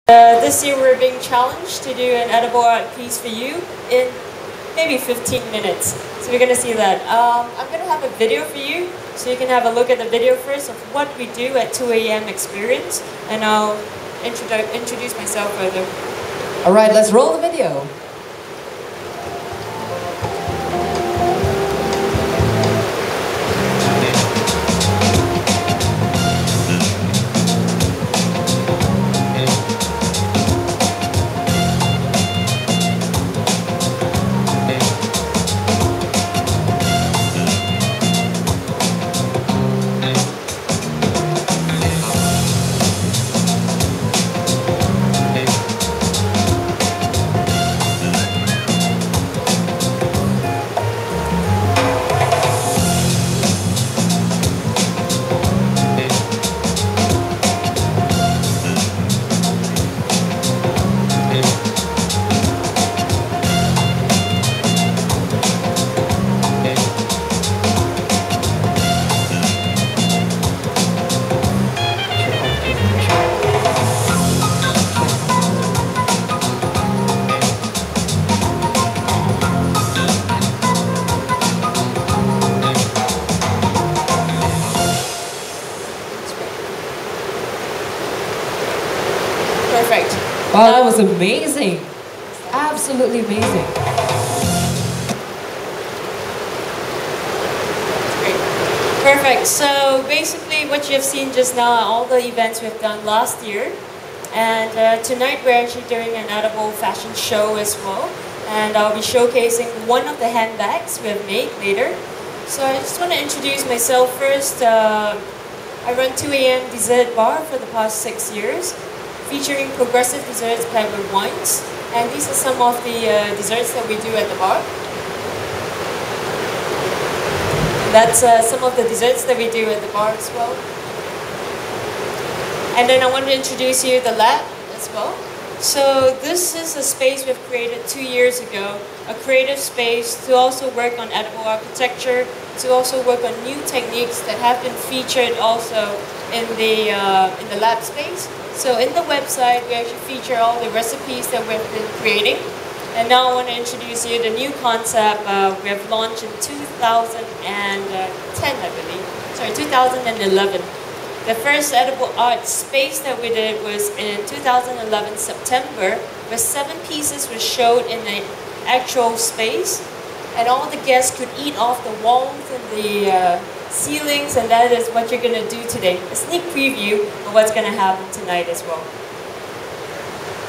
This year we're being challenged to do an edible art piece for you in maybe 15 minutes. So we're going to see that. I'm going to have a video for you, so you can have a look at the video first of what we do at 2 a.m. experience, and I'll introduce myself further. Alright, let's roll the video. Perfect. Wow, that was amazing. Absolutely amazing. Great. Perfect. So basically what you have seen just now are all the events we've done last year. And tonight we're actually doing an edible fashion show as well. And I'll be showcasing one of the handbags we have made later. So I just want to introduce myself first. I run 2 a.m. dessert bar for the past 6 years, featuring progressive desserts paired with wines. And these are some of the desserts that we do at the bar. That's some of the desserts that we do at the bar as well. And then I want to introduce you the lab as well. So this is a space we've created 2 years ago, a creative space to also work on edible architecture, to also work on new techniques that have been featured also in the lab space. So in the website, we actually feature all the recipes that we've been creating. And now I want to introduce you the new concept we have launched in 2010, I believe. Sorry, 2011. The first edible art space that we did was in 2011 September, where 7 pieces were showed in the actual space, and all the guests could eat off the walls and the ceilings, and that is what you're going to do today. A sneak preview of what's going to happen tonight as well.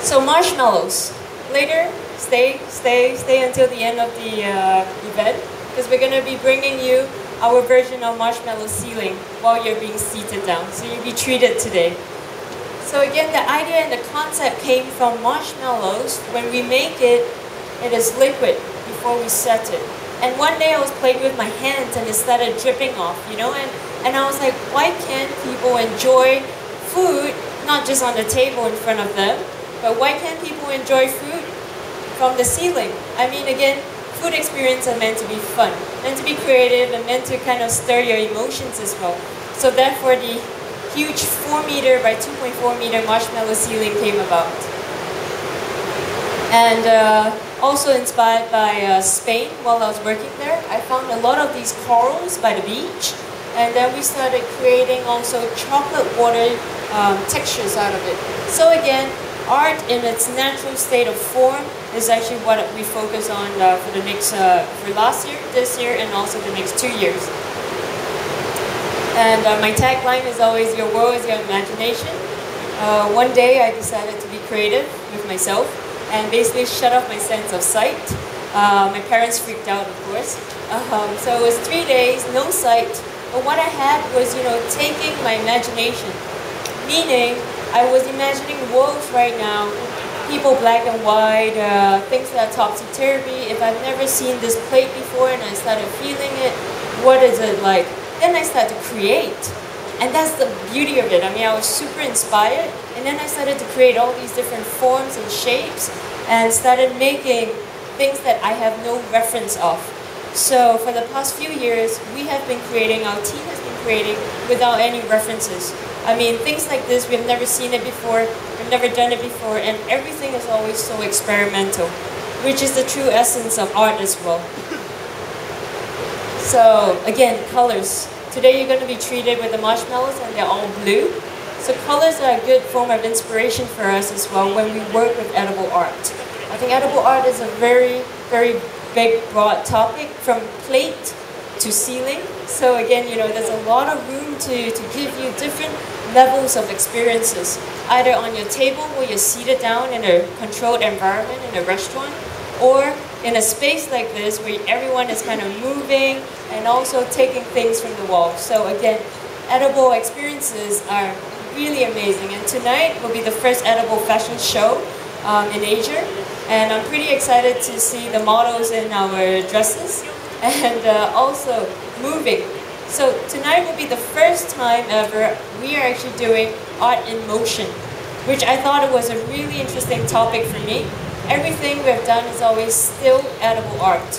So marshmallows. Later, stay until the end of the event, because we're going to be bringing you our version of marshmallow ceiling while you're being seated down. So you'll be treated today. So again, the idea and the concept came from marshmallows. When we make it, it is liquid before we set it. And one day I was playing with my hands and it started dripping off, you know, and I was like, why can't people enjoy food, not just on the table in front of them, but why can't people enjoy food from the ceiling? I mean, again, food experiences are meant to be fun, meant to be creative, and meant to kind of stir your emotions as well. So therefore the huge 4 meter by 2.4 meter marshmallow ceiling came about. And also inspired by Spain while I was working there, I found a lot of these corals by the beach, and then we started creating also chocolate water textures out of it. So again, art in its natural state of form is actually what we focus on for the next, for last year, this year, and also the next 2 years. And my tagline is always, your world is your imagination. One day I decided to be creative with myself and basically shut off my sense of sight. My parents freaked out, of course. So it was 3 days, no sight. But what I had was, you know, taking my imagination. Meaning, I was imagining worlds right now, people black and white, things that are topsy-turvy. If I've never seen this plate before and I started feeling it, what is it like? Then I started to create. And that's the beauty of it. I mean, I was super inspired, and then I started to create all these different forms and shapes, and started making things that I have no reference of. So for the past few years, we have been creating, our team has been creating without any references. I mean, things like this, we've never seen it before, we've never done it before, and everything is always so experimental, which is the true essence of art as well. So again, colors. Today you're going to be treated with the marshmallows and they're all blue. So colors are a good form of inspiration for us as well when we work with edible art. I think edible art is a very, very big, broad topic from plate to ceiling. So again, you know, there's a lot of room to give you different levels of experiences, either on your table where you're seated down in a controlled environment in a restaurant, or in a space like this where everyone is kind of moving and also taking things from the wall. So again, edible experiences are really amazing. And tonight will be the first edible fashion show in Asia. And I'm pretty excited to see the models in our dresses and also moving. So tonight will be the first time ever we are actually doing art in motion, which I thought it was a really interesting topic for me. Everything we've done is always still edible art,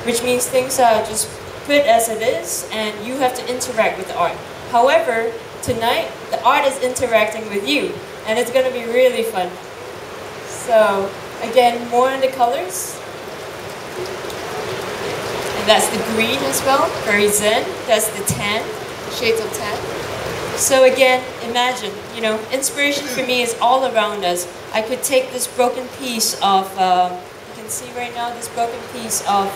which means things are just put as it is and you have to interact with the art. However, tonight the art is interacting with you and it's going to be really fun. So again, more on the colors. And that's the green as well, very zen. That's the tan, shades of tan. So again, imagine, you know, inspiration for me is all around us. I could take this broken piece of, you can see right now, this broken piece of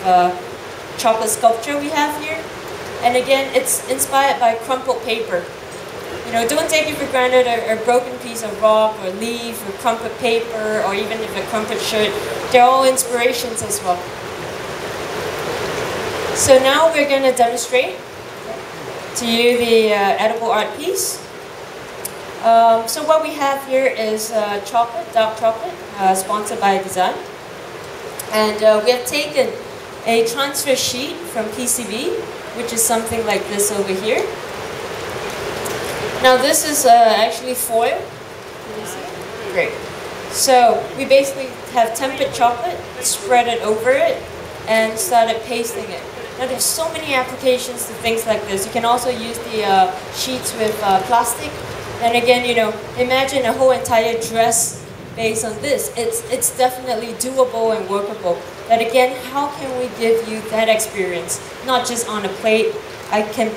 chocolate sculpture we have here. And again, it's inspired by crumpled paper. You know, don't take it for granted a broken piece of rock or leaf or crumpled paper or even if a crumpled shirt. They're all inspirations as well. So now we're going to demonstrate to you the edible art piece. So what we have here is chocolate, dark chocolate, sponsored by Design. And we have taken a transfer sheet from PCB, which is something like this over here. Now this is actually foil. Can you see? Great. So we basically have tempered chocolate, spread it over it, and started pasting it. Now there's so many applications to things like this. You can also use the sheets with plastic. And again, you know, imagine a whole entire dress based on this. It's definitely doable and workable. But again, how can we give you that experience? Not just on a plate. I can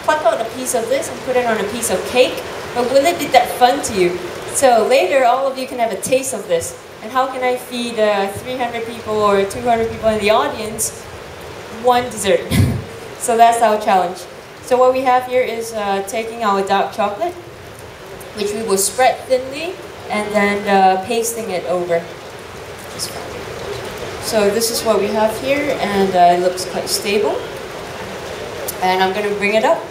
pluck out a piece of this and put it on a piece of cake, but will it be that fun to you? So later, all of you can have a taste of this. And how can I feed 300 people or 200 people in the audience one dessert? So that's our challenge. So what we have here is taking our dark chocolate, which we will spread thinly, and then pasting it over. So this is what we have here, and it looks quite stable. And I'm going to bring it up.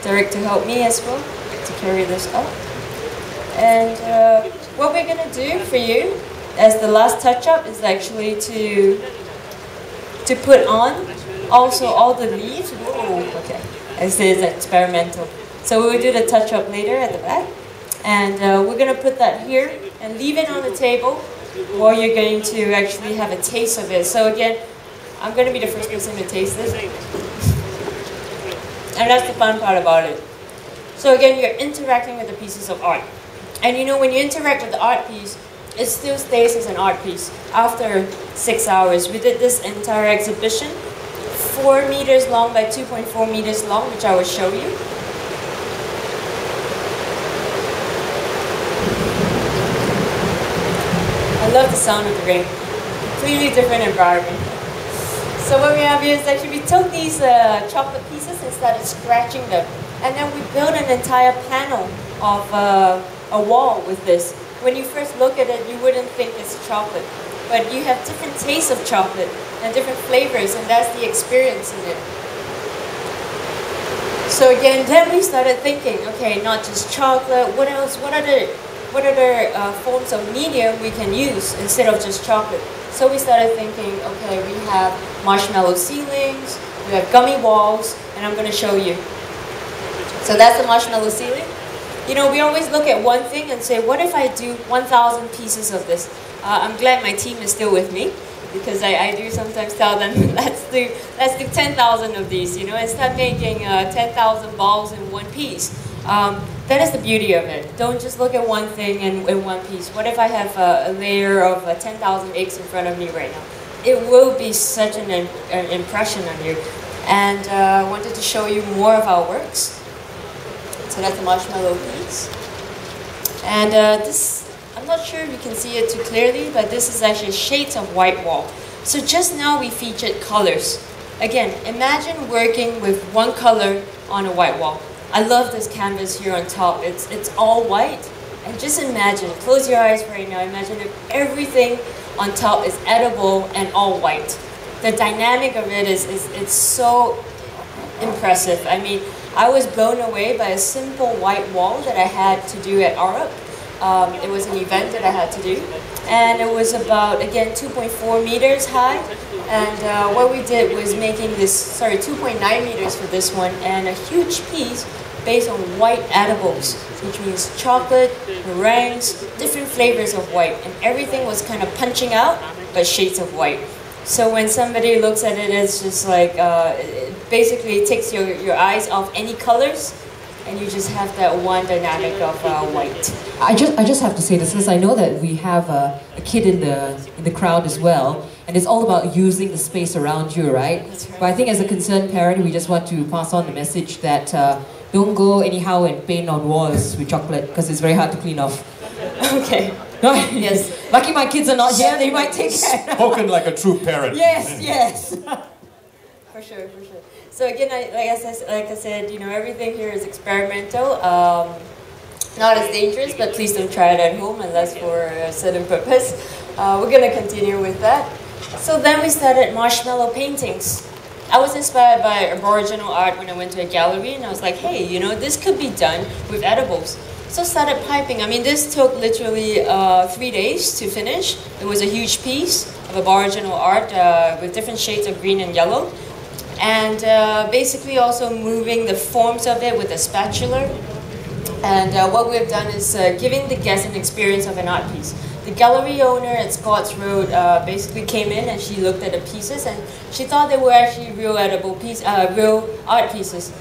Derek to help me as well to carry this up. And what we're going to do for you as the last touch-up is actually to put on also all the leaves. Whoa, okay. This is experimental. So we'll do the touch-up later at the back. And we're going to put that here and leave it on the table while you're going to actually have a taste of it. So again, I'm going to be the first person to taste this. And that's the fun part about it. So again, you're interacting with the pieces of art. And you know, when you interact with the art piece, it still stays as an art piece after 6 hours. We did this entire exhibition, 4 meters long by 2.4 meters long, which I will show you. I love the sound of the rain. Completely different environment. So what we have here is actually we took these chocolate pieces and started scratching them. And then we built an entire panel of a wall with this. When you first look at it, you wouldn't think it's chocolate. But you have different tastes of chocolate and different flavors, and that's the experience in it. So again, then we started thinking, okay, not just chocolate, what else, what other forms of medium we can use instead of just chocolate. So we started thinking, okay, we have marshmallow ceilings, we have gummy walls, and I'm going to show you. So that's the marshmallow ceiling. You know, we always look at one thing and say, what if I do 1,000 pieces of this? I'm glad my team is still with me, because I do sometimes tell them, let's do 10,000 of these, you know, and start making 10,000 balls in one piece. That is the beauty of it. Don't just look at one thing in one piece. What if I have a layer of 10,000 eggs in front of me right now? It will be such an impression on you. And I wanted to show you more of our works. So that's the marshmallow piece. And this, I'm not sure if you can see it too clearly, but this is actually shades of white wall. So just now we featured colors. Again, imagine working with one color on a white wall. I love this canvas here on top. It's all white. And just imagine, close your eyes right now, imagine if everything on top is edible and all white. The dynamic of it is it's so impressive. I mean, I was blown away by a simple white wall that I had to do at Arup. It was an event that I had to do. And it was about, again, 2.4 meters high. And what we did was making this, 2.9 meters for this one, and a huge piece based on white edibles, which means chocolate, meringues, different flavors of white. And everything was kind of punching out, but shades of white. So when somebody looks at it, it's just like, it basically takes your eyes off any colors, and you just have that one dynamic of white. I just have to say this, because I know that we have a kid in the crowd as well, and it's all about using the space around you, right? That's right. But I think as a concerned parent, we just want to pass on the message that don't go anyhow and paint on walls with chocolate, because it's very hard to clean off. Okay. Yes. Lucky my kids are not here, they might take care. Spoken like a true parent. Yes, yes. For sure, for sure. So again, like I said, you know, everything here is experimental. Not as dangerous, but please don't try it at home unless for a certain purpose. We're going to continue with that. So then we started marshmallow paintings. I was inspired by Aboriginal art when I went to a gallery, and I was like, hey, you know, this could be done with edibles. So started piping. I mean, this took literally 3 days to finish. It was a huge piece of Aboriginal art with different shades of green and yellow. And basically also moving the forms of it with a spatula. And what we've done is giving the guest an experience of an art piece. The gallery owner at Scott's Road basically came in and she looked at the pieces and she thought they were actually real real art pieces.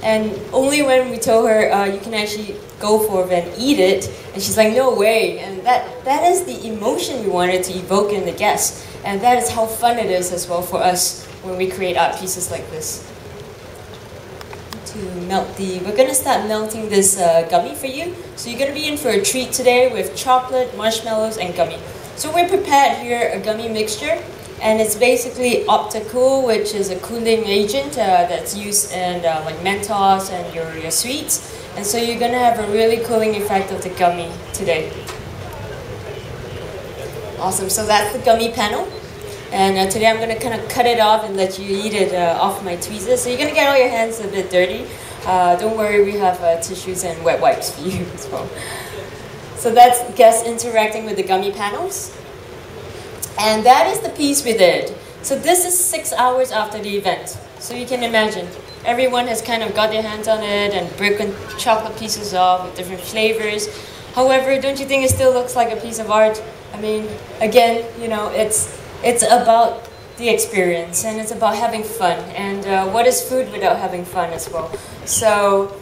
And only when we told her you can actually go for it and eat it, and she's like, no way. And that is the emotion we wanted to evoke in the guests. And that is how fun it is as well for us when we create art pieces like this. To melt we're gonna start melting this gummy for you. So you're gonna be in for a treat today with chocolate, marshmallows, and gummy. So we prepared here a gummy mixture, and it's basically optical, which is a cooling agent that's used in like Mentos and your sweets. And so you're gonna have a really cooling effect of the gummy today. Awesome, so that's the gummy panel. And today I'm going to kind of cut it off and let you eat it off my tweezers. So you're going to get all your hands a bit dirty. Don't worry, we have tissues and wet wipes for you as well. So that's guests interacting with the gummy panels. And that is the piece we did. So this is 6 hours after the event. So you can imagine, everyone has kind of got their hands on it and broken chocolate pieces off with different flavors. However, don't you think it still looks like a piece of art? I mean, again, you know, it's about the experience, and it's about having fun. And what is food without having fun as well? So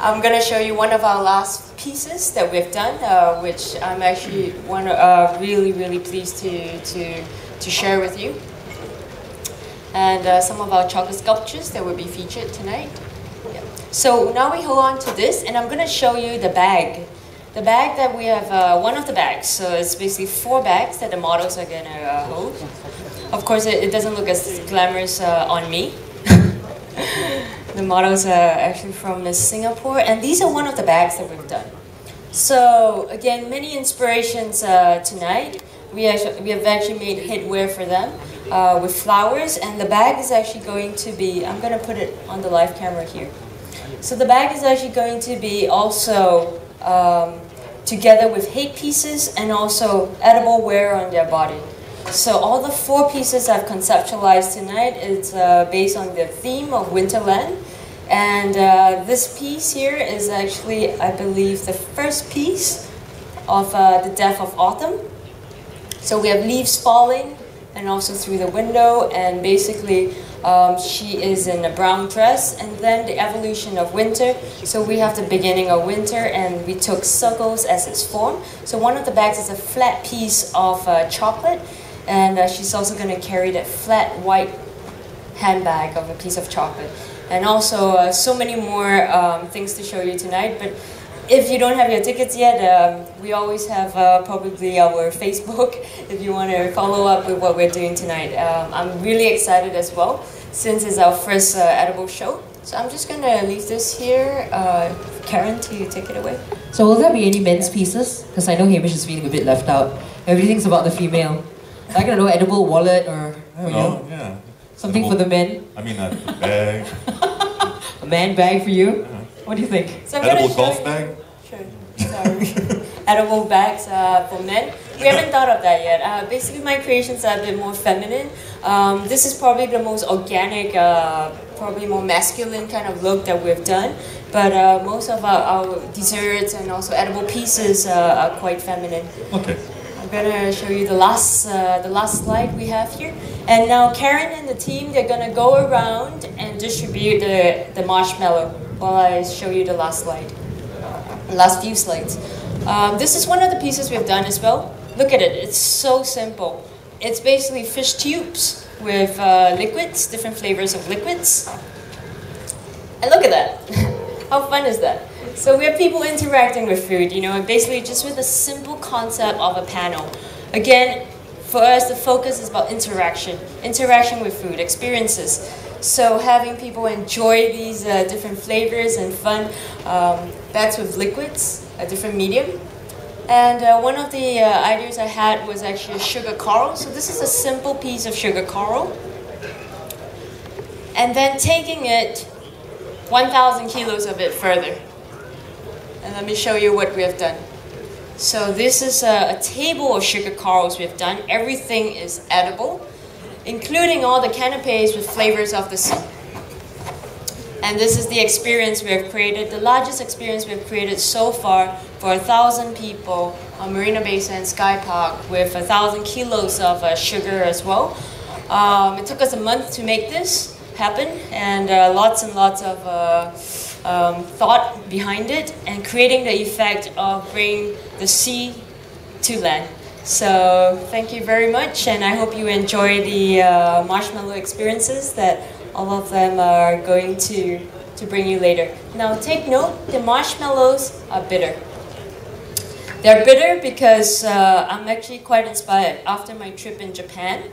I'm going to show you one of our last pieces that we've done, which I'm actually really pleased to share with you. And some of our chocolate sculptures that will be featured tonight. Yeah. So now we hold on to this, and I'm going to show you the bag. The bag that we have, one of the bags, so it's basically 4 bags that the models are going to hold. Of course, it doesn't look as glamorous on me. The models are actually from Singapore, and these are one of the bags that we've done. So again, many inspirations tonight. We have actually made headwear for them with flowers, and the bag is actually going to be, I'm going to put it on the live camera here. So the bag is actually going to be also together with hate pieces and also edible wear on their body. So all the 4 pieces I've conceptualized tonight is based on the theme of Winterland. And this piece here is actually, I believe, the first piece of the death of autumn. So we have leaves falling and also through the window, and basically She is in a brown dress, and then the evolution of winter. So we have the beginning of winter, and we took circles as its form. So one of the bags is a flat piece of chocolate, and she's also going to carry that flat white handbag of a piece of chocolate. And also so many more things to show you tonight. But if you don't have your tickets yet, we always have probably our Facebook if you want to follow up with what we're doing tonight. I'm really excited as well, since it's our first edible show. So I'm just going to leave this here. Karen, to take it away. So will there be any men's pieces? Because I know Hamish is feeling a bit left out. Everything's about the female. I don't know, edible wallet or yeah. Something Edible, for the men? I mean, a bag. A man bag for you? Yeah. What do you think? So Edible golf bag? Sure, sorry. Edible bags for men. We haven't thought of that yet. Basically, my creations are a bit more feminine. This is probably the most organic, probably more masculine kind of look that we've done. But most of our desserts and also edible pieces are quite feminine. Okay. I'm gonna show you the last slide we have here. And now Karen and the team, they're gonna go around and distribute the marshmallow while I show you the last slide. Last few slides. This is one of the pieces we've done as well. Look at it, it's so simple. It's basically fish tubes with liquids, different flavors of liquids. And look at that. How fun is that? So we have people interacting with food, you know, and basically just with a simple concept of a panel. Again, for us, the focus is about interaction with food, experiences. So having people enjoy these different flavors and fun, that's with liquids, a different medium. And one of the ideas I had was actually a sugar coral. So this is a simple piece of sugar coral. And then taking it 1,000 kilos of it further. And let me show you what we have done. So this is a table of sugar corals we've done. Everything is edible, including all the canapes with flavors of the sea. And this is the experience we have created, the largest experience we've created so far for 1,000 people on Marina Bay Sands Sky Park with 1,000 kilos of sugar as well. It took us a month to make this happen, and lots and lots of thought behind it, and creating the effect of bringing the sea to land. So thank you very much, and I hope you enjoy the marshmallow experiences that all of them are going to bring you later. Now take note, the marshmallows are bitter. They're bitter because I'm actually quite inspired after my trip in Japan.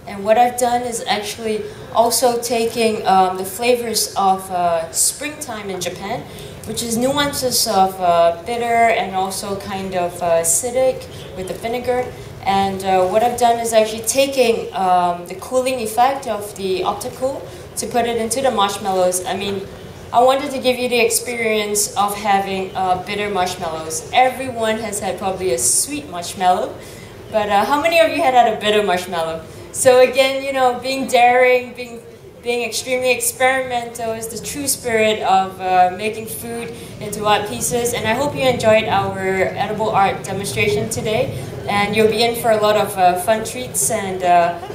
And what I've done is actually also taking the flavors of springtime in Japan, which is nuances of bitter and also kind of acidic with the vinegar. And what I've done is actually taking the cooling effect of the optical to put it into the marshmallows. I mean, I wanted to give you the experience of having bitter marshmallows. Everyone has had probably a sweet marshmallow, but how many of you had a bitter marshmallow? So again, you know, being daring, being extremely experimental is the true spirit of making food into art pieces. And I hope you enjoyed our edible art demonstration today. And you'll be in for a lot of fun treats. And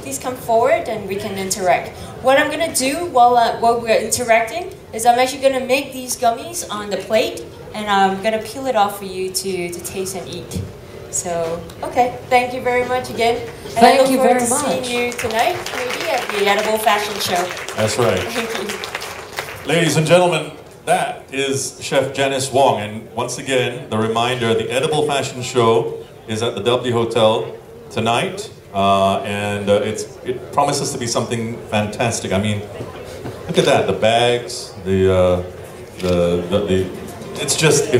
please come forward and we can interact. What I'm going to do while we're interacting is I'm actually going to make these gummies on the plate. And I'm going to peel it off for you to taste and eat. So, okay, thank you very much again. And Thank you very much. much. Seeing you tonight, maybe at the Edible Fashion Show. That's right. Thank you. Ladies and gentlemen, that is Chef Janice Wong. And once again, the reminder, the Edible Fashion Show is at the W Hotel tonight. It promises to be something fantastic. I mean, look at that, the bags, it's just,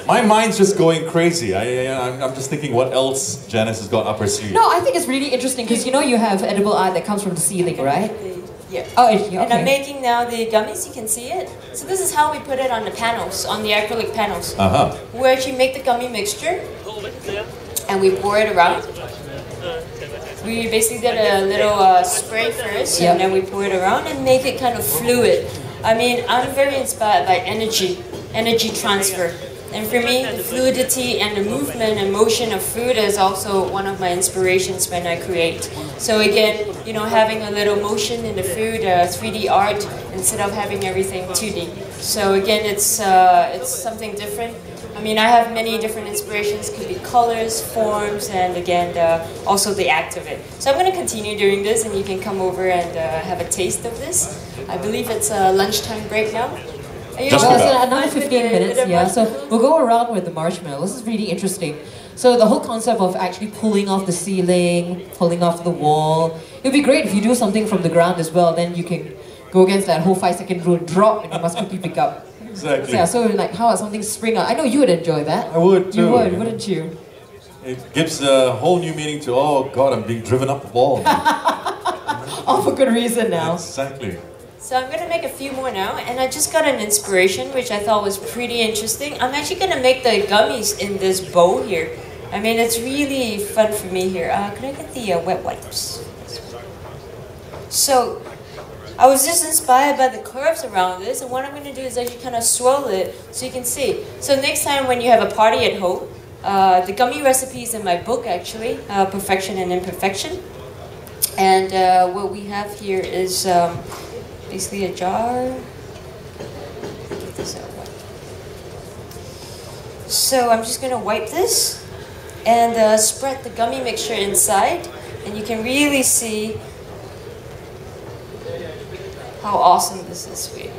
my mind's just going crazy. I'm just thinking what else Janice has got up her sleeve. No, I think it's really interesting because you know you have edible art that comes from the ceiling, right? Yeah. Oh, okay. And I'm making now the gummies, you can see it. So this is how we put it on the panels, on the acrylic panels. Uh-huh. We actually make the gummy mixture and we pour it around. We basically did a little spray first, and then we pour it around and make it kind of fluid. I mean, I'm very inspired by energy transfer. And for me, the fluidity and the movement and motion of food is also one of my inspirations when I create. So again, you know, having a little motion in the food, 3D art, instead of having everything 2D. So again, it's something different. I mean, I have many different inspirations. Could be colors, forms, and again, also the act of it. So I'm going to continue doing this, and you can come over and have a taste of this. I believe it's a lunchtime break now. Just about. Another 15 minutes, yeah. So we'll go around with the marshmallows. This is really interesting. So the whole concept of actually pulling off the ceiling, pulling off the wall. It would be great if you do something from the ground as well. Then you can go against that whole 5-second rule, drop, and you must quickly pick up. Exactly. So, yeah, so like how about something spring out? I know you would enjoy that. I would too. You would, wouldn't you? It gives a whole new meaning to, oh God, I'm being driven up the wall. All for good reason now. Exactly. So I'm going to make a few more now, and I just got an inspiration which I thought was pretty interesting. I'm actually going to make the gummies in this bowl here. I mean, it's really fun for me here. Could I get the wet wipes? So I was just inspired by the curves around this, and what I'm going to do is actually kind of swirl it so you can see. So next time when you have a party at home, the gummy recipe is in my book actually, Perfection and Imperfection. And what we have here is basically a jar. Get this out. So I'm just going to wipe this and spread the gummy mixture inside, and you can really see how awesome this is for you.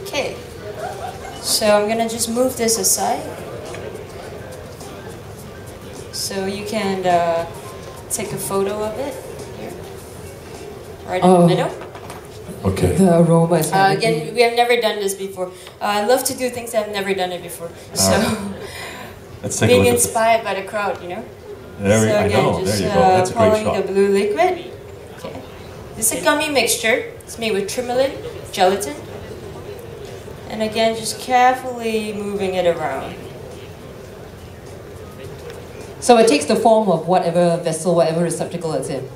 Okay, so I'm gonna just move this aside so you can take a photo of it here, right in the middle. Okay. The aroma is again, we have never done this before. I love to do things that I've never done it before. So let's take being a look inspired by the crowd, you know. There I know. There you go. That's a great Pouring shot. the blue liquid. Okay. This is a gummy mixture. It's made with tremolin, gelatin, and again, just carefully moving it around. So it takes the form of whatever vessel, whatever receptacle it's in.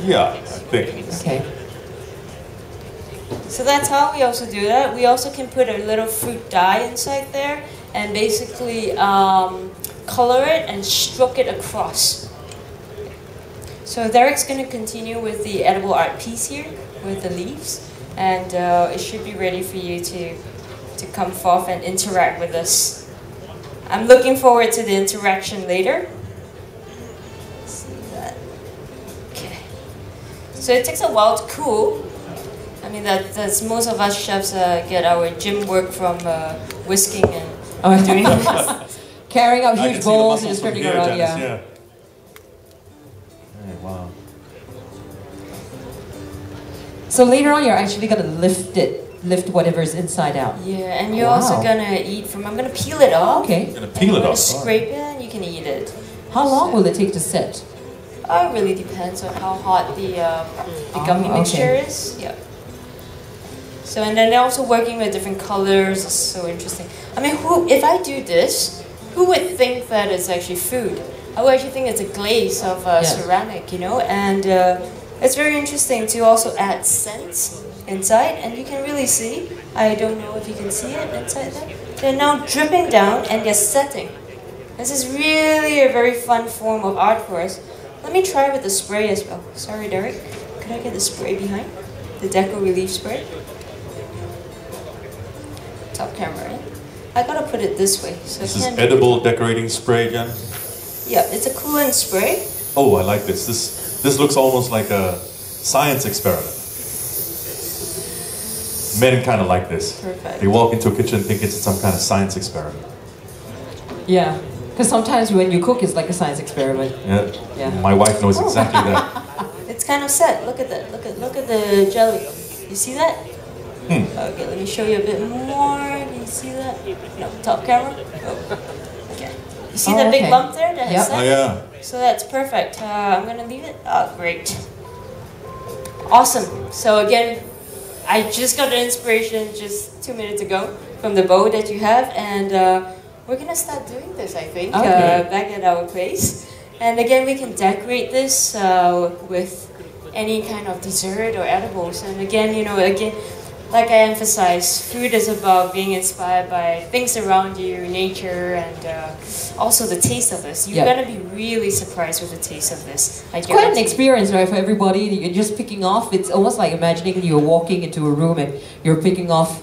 Yeah, I think. Okay. So that's how we also do that. We also can put a little fruit dye inside there and basically color it and stroke it across. So Derek's going to continue with the edible art piece here with the leaves, and it should be ready for you to come forth and interact with us. I'm looking forward to the interaction later. Let's see that. Okay. So it takes a while to cool. I mean, that's most of us chefs get our gym work from whisking and doing this. Carrying out I huge can see the bowls and muscles just from turning here, around, Janice, yeah. Hey, wow. So later on, you're actually going to lift whatever's inside out. Yeah, and you're also gonna eat from. I'm gonna peel it off. Okay. You're gonna peel it off. Scrape it, and you can eat it. How long will it take to set? It really depends on how hot the gummy mixture is. Yeah. So and then they're also working with different colors. It's so interesting. I mean, if I do this, who would think that it's actually food? I would actually think it's a glaze of ceramic, you know, and it's very interesting to also add scents inside, and you can really see, I don't know if you can see it inside there, they're now dripping down and they're setting. This is really a very fun form of art for us. Let me try with the spray as well. Sorry, Derek, could I get the spray behind? The Deco Relief Spray? Top camera, right? I gotta put it this way. So this is edible decorating spray, Jen? Yeah, it's a coolant spray. Oh, I like this. This looks almost like a science experiment. Men kind of like this. Perfect. They walk into a kitchen and think it's some kind of science experiment. Yeah, because sometimes when you cook, it's like a science experiment. Yeah. My wife knows exactly that. It's kind of set. Look at that. Look at the jelly. You see that? Okay, let me show you a bit more. Can you see that? No, top camera. Oh. Okay. You see that big bump there? That has set? Oh yeah. So that's perfect. I'm gonna leave it. Oh, great. Awesome. So again, I just got the inspiration just 2 minutes ago from the bowl that you have, and we're gonna start doing this, I think, back at our place. And again, we can decorate this with any kind of dessert or edibles. And again, you know, like I emphasize, food is about being inspired by things around you, nature, and also the taste of this. You're gonna be really surprised with the taste of this. It's quite an experience, right, for everybody. You're just picking off. It's almost like imagining you're walking into a room and you're picking off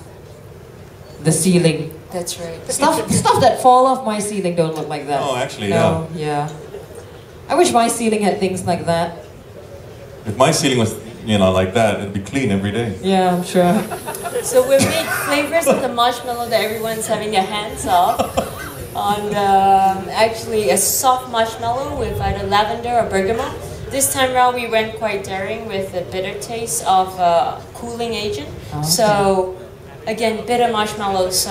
the ceiling. That's right. Stuff that fall off my ceiling don't look like that. Oh, actually, no, yeah. I wish my ceiling had things like that. If my ceiling was, you know, like that, it'd be clean every day. Yeah, I'm sure. So we've made flavors of the marshmallow that everyone's having their hands off on actually a soft marshmallow with either lavender or bergamot. This time around we went quite daring with the bitter taste of cooling agent. Okay. So again, bitter marshmallows,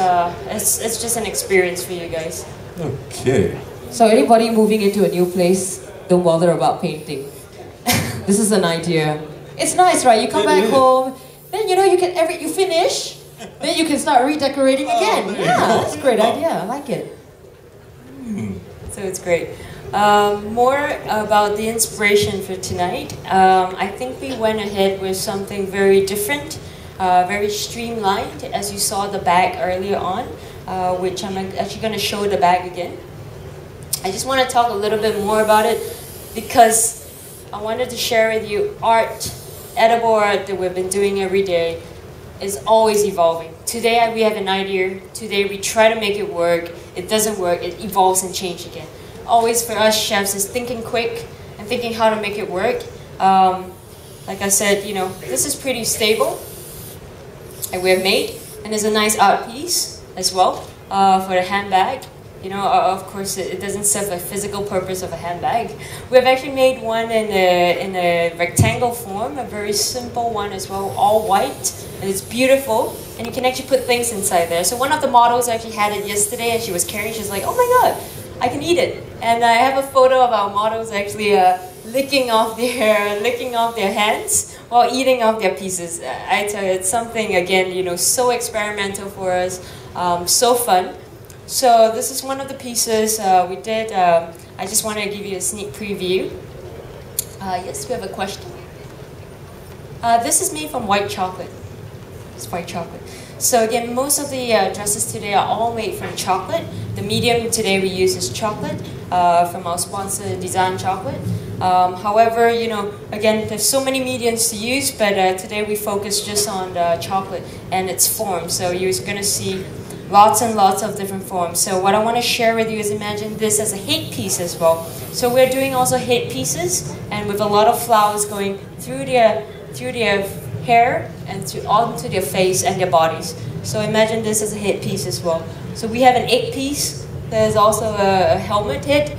it's just an experience for you guys. Okay. So anybody moving into a new place, don't bother about painting. This is an idea. It's nice, right? You come back home, then you know you finish, then you can start redecorating again. Yeah, that's a great idea. I like it. So it's great. More about the inspiration for tonight. I think we went ahead with something very different, very streamlined, as you saw the bag earlier on, which I'm actually going to show the bag again. I just want to talk a little bit more about it because I wanted to share with you edible art that we've been doing every day is always evolving. Today we have an idea, today we try to make it work, it doesn't work, it evolves and changes again. Always for us chefs is thinking quick and thinking how to make it work. Like I said, you know, this is pretty stable and we have made, and there's a nice art piece as well for the handbag. You know, of course, it doesn't serve the physical purpose of a handbag. We have actually made one in a rectangle form, a very simple one as well, all white, and it's beautiful, and you can actually put things inside there. So one of the models actually had it yesterday, and she was carrying. She's like, "Oh my God, I can eat it!" And I have a photo of our models actually licking off their hands while eating off their pieces. I tell you, it's something again, you know, so experimental for us, so fun. So this is one of the pieces we did. I just want to give you a sneak preview. Yes, we have a question. This is made from white chocolate. It's white chocolate. So again, most of the dresses today are all made from chocolate. The medium today we use is chocolate from our sponsor, Design Chocolate. However, you know, again, there's so many mediums to use, but today we focus just on the chocolate and its form. So you're going to see lots and lots of different forms. So what I want to share with you is imagine this as a hate piece as well. So we're doing also hate pieces, and with a lot of flowers going through their hair and onto their face and their bodies. So imagine this as a hate piece as well. So we have an 8 piece. There's also a helmet hit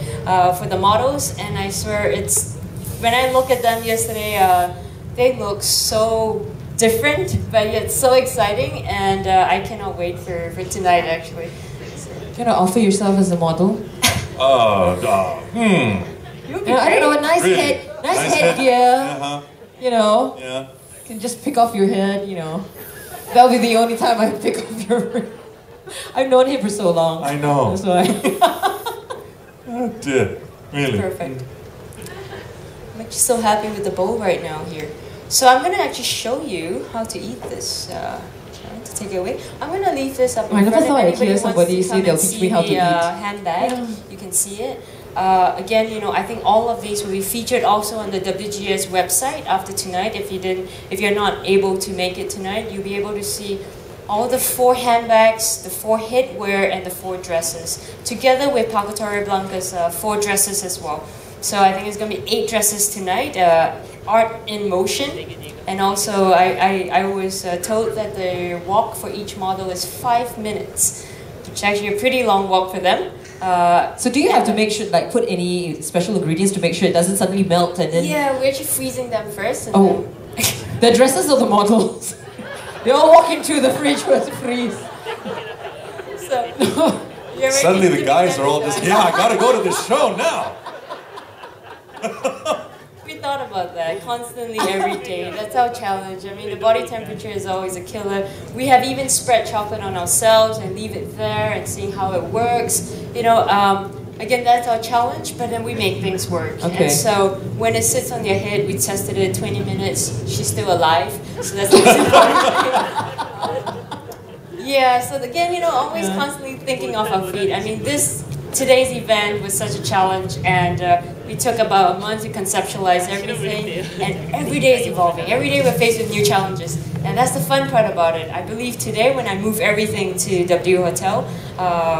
for the models, and I swear when I look at them yesterday, they look so different, but yet so exciting, and I cannot wait for tonight actually. You know, offer yourself as a model. I don't know, a nice headgear. You know, Yeah. you can just pick off your head. You know, that'll be the only time I pick off your. I've known him for so long. I know. That's why. Oh dear. Really? Perfect. I'm actually so happy with the bowl right now here. So I'm going to actually show you how to eat this. To take it away, I'm going to leave this up in I never front. thought If I'd hear anybody somebody wants to say come they'll and teach see me how to the eat. handbag, you can see it. Again, you know, I think all of these will be featured also on the WGS website after tonight. If you're not able to make it tonight, you'll be able to see all the 4 handbags, the 4 headwear, and the 4 dresses, together with Paco Torre Blanca's 4 dresses as well. So I think it's going to be 8 dresses tonight, art in motion. And also I was told that the walk for each model is 5 minutes, which is actually a pretty long walk for them. So do you have to make sure, like, put any special ingredients to make sure it doesn't suddenly melt and then... Yeah, we're actually freezing them first. And the dresses of the models. They all walk into the fridge to freeze. So, Suddenly the guys are all just, yeah, I gotta go to this show now. We thought about that constantly every day. That's our challenge. I mean, the body temperature is always a killer. We have even spread chocolate on ourselves and leave it there and seeing how it works. You know, again, that's our challenge, but then we make things work. Okay. And so when it sits on your head, we tested it 20 minutes, she's still alive, so that's the most important thing. Yeah, so again, always constantly thinking off our feet. I mean, today's event was such a challenge, and we took about a month to conceptualize everything, and every day is evolving. Every day we're faced with new challenges, and that's the fun part about it. I believe today when I move everything to W Hotel,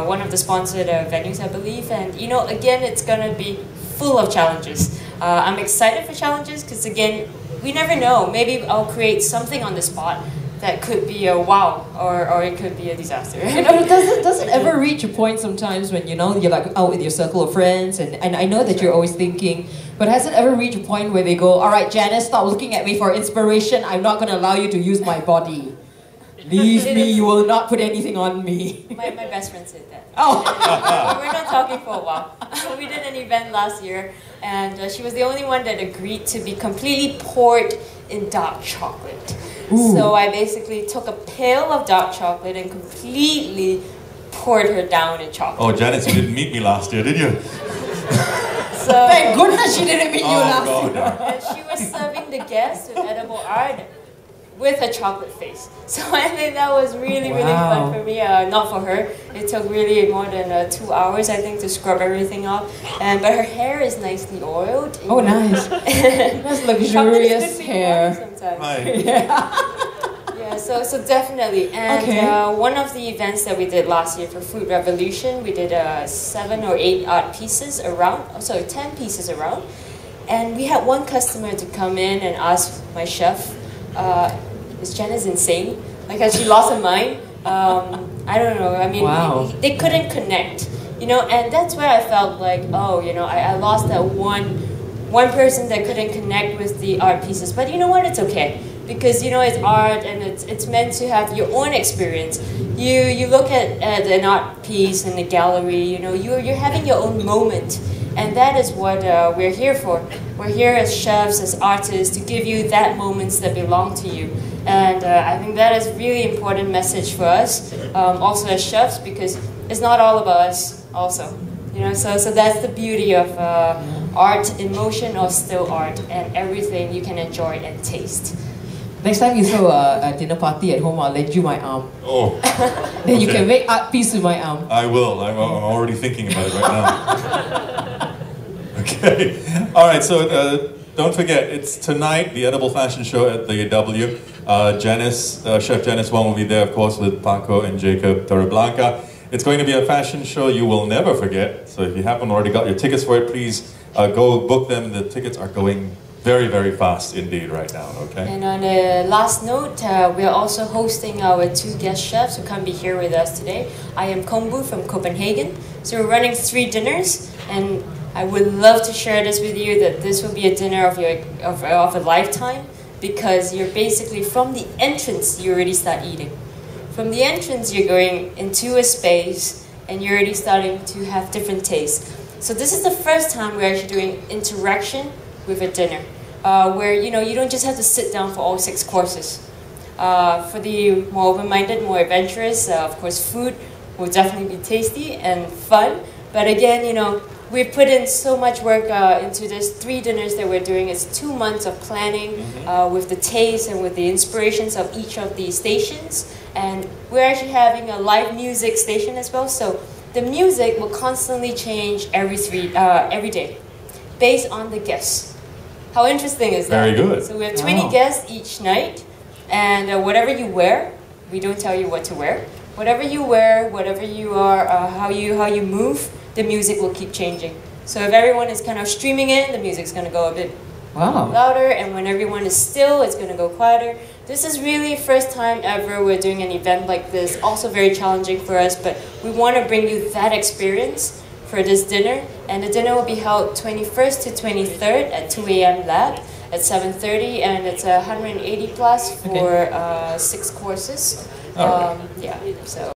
one of the sponsored venues, I believe, and again, it's gonna be full of challenges. I'm excited for challenges because again, we never know. Maybe I'll create something on the spot that could be a wow, or it could be a disaster. But does it ever reach a point sometimes when you're like out with your circle of friends, and I know that you're always thinking, but has it ever reached a point where they go, all right, Janice, stop looking at me for inspiration, I'm not going to allow you to use my body. Leave me, you will not put anything on me. My best friend said that. Oh. We're not talking for a while. We did an event last year, and she was the only one that agreed to be completely poured in dark chocolate. Ooh. So I basically took a pail of dark chocolate and completely poured her down in chocolate. Oh, Janice, you didn't meet me last year, did you? So, thank goodness she didn't meet you last God. year. and she was serving the guests with edible art with a chocolate face. So I think that was really fun for me, not for her. It took really more than 2 hours, I think, to scrub everything off. But her hair is nicely oiled. Oh, nice. That's luxurious hair. Sometimes. Right. Yeah, so definitely. And Okay. one of the events that we did last year for Food Revolution, we did 7 or 8 art pieces around, 10 pieces around. And we had one customer to come in and ask my chef, is Janice insane? Like, has she lost her mind? I don't know. I mean, wow. they couldn't connect, and that's where I felt like, oh, I lost that one person that couldn't connect with the art pieces. But you know what? It's okay. Because it's art, and it's meant to have your own experience. You look at an art piece in the gallery, you're having your own moment. And that is what we're here for. We're here as chefs, as artists, to give you that moments that belong to you. And I think that is a really important message for us, also as chefs, because it's not all about us also. So that's the beauty of art in motion or still art, and everything you can enjoy and taste. Next time you throw a dinner party at home, I'll lend you my arm. Oh. Then you can make art piece with my arm. I will. I'm already thinking about it right now. Okay. All right, so don't forget, it's tonight, the Edible Fashion Show at the W. Chef Janice Wong will be there, of course, with Paco and Jacob Torreblanca. It's going to be a fashion show you will never forget. So if you haven't already got your tickets for it, please go book them. The tickets are going very fast indeed right now, okay? And on the last note, we're also hosting our 2 guest chefs who can't be here with us today. I am Kombu from Copenhagen. So we're running 3 dinners, and I would love to share this with you, that this will be a dinner of a lifetime, because you're basically, from the entrance, you already start eating. From the entrance, you're going into a space, and you're already starting to have different tastes. So this is the first time we're actually doing interaction with a dinner, where you don't just have to sit down for all 6 courses. For the more open-minded, more adventurous, of course, food will definitely be tasty and fun. But again, we've put in so much work into this 3 dinners that we're doing. It's 2 months of planning with the taste and with the inspirations of each of the stations. And we're actually having a live music station as well. So the music will constantly change every day, based on the guests. How interesting is that? Very good. So we have 20 guests each night, and whatever you wear, we don't tell you what to wear. Whatever you wear, whatever you are, how you move, the music will keep changing. So if everyone is kind of streaming in, the music's going to go a bit louder, and when everyone is still, it's going to go quieter. This is really first time ever we're doing an event like this. Also very challenging for us, but we want to bring you that experience for this dinner. And the dinner will be held 21st to 23rd at 2 a.m. Lab at 7:30, and it's 180 plus for 6 courses. Yeah, so.